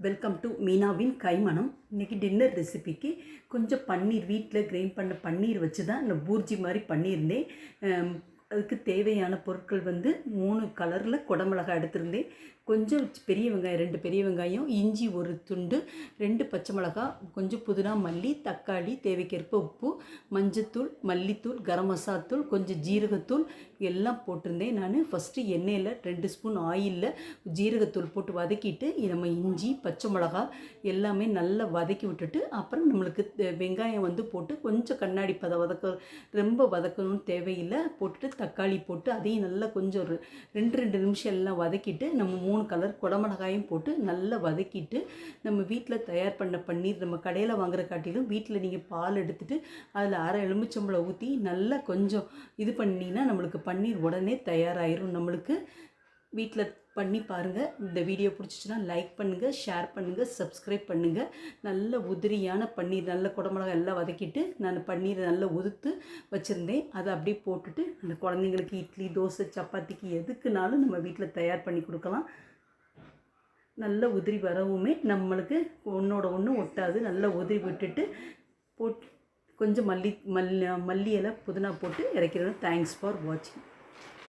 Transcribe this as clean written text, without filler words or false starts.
Welcome to மீனாவின் கைமணம். இன்றைக்கி dinner ரெசிபிக்கு கொஞ்சம் பன்னீர் வீட்டில் கிரைண்ட் பண்ண பன்னீர் வச்சு தான் நான் பூர்ஜி மாதிரி பண்ணியிருந்தேன். அதுக்கு தேவையான பொருட்கள் 3 கலரில் குடமிளகாய் எடுத்திருந்தேன். கொஞ்சம் பெரிய வெங்காயம் 2 பெரிய வெங்காயம், இஞ்சி 1 துண்டு, 2 பச்சை மிளகாய், கொஞ்சம் புதினா, மல்லி, தக்காளி, தேவைக்கேற்ப உப்பு, மஞ்சத்தூள், மல்லித்தூள், கரம் மசாலாத்தூள், கொஞ்சம் ஜீரகத்தூள் எல்லாம் போட்டிருந்தேன். நான் ஃபஸ்ட்டு எண்ணெயில் 2 ஸ்பூன் ஆயிலில் ஜீரகத்தூள் போட்டு வதக்கிட்டு நம்ம இஞ்சி பச்சை மிளகாய் எல்லாமே நல்லா வதக்கி விட்டுட்டு அப்புறம் நம்மளுக்கு வெங்காயம் போட்டு கொஞ்சம் கண்ணாடி ரொம்ப வதக்கணும்னு தேவையில்லை. போட்டுட்டு தக்காளி போட்டு அதையும் நல்லா கொஞ்சம் 2 நிமிஷம் எல்லாம் வதக்கிட்டு நம்ம 3 கலர் குடமிளகாயும் போட்டு நல்லா வதக்கிட்டு நம்ம வீட்டில் தயார் பண்ண பன்னீர், நம்ம கடையில் வாங்குற காட்டிலும் வீட்டில் நீங்கள் பால் எடுத்துகிட்டு அதில் அரை எலுமிச்சம்பழம் ஊற்றி நல்லா கொஞ்சம் இது பண்ணிங்கன்னா நம்மளுக்கு பன்னீர் உடனே தயாராகிடும். நம்மளுக்கு வீட்டில் பண்ணி பாருங்கள். இந்த வீடியோ பிடிச்சிச்சின்னா லைக் பண்ணுங்கள், ஷேர் பண்ணுங்கள், சப்ஸ்கிரைப் பண்ணுங்கள். நல்ல உதிரியான பன்னீர், நல்ல குடமிளகாய் எல்லாம் வதக்கிட்டு நான் பன்னீரை நல்லா உதுத்து வச்சுருந்தேன். அதை அப்படியே போட்டுட்டு அந்த குழந்தைங்களுக்கு இட்லி, தோசை, சப்பாத்திக்கு எதுக்குனாலும் நம்ம வீட்டில் தயார் பண்ணி கொடுக்கலாம். நல்ல உதிரி வரவுமே நம்மளுக்கு ஒன்றோட ஒன்று ஒட்டாது. நல்லா உதிரி விட்டுட்டு போட்டு கொஞ்சம் மல்லி இலை, புதினா போட்டு இறக்கிறோம். தேங்க்ஸ் ஃபார் வாட்சிங்.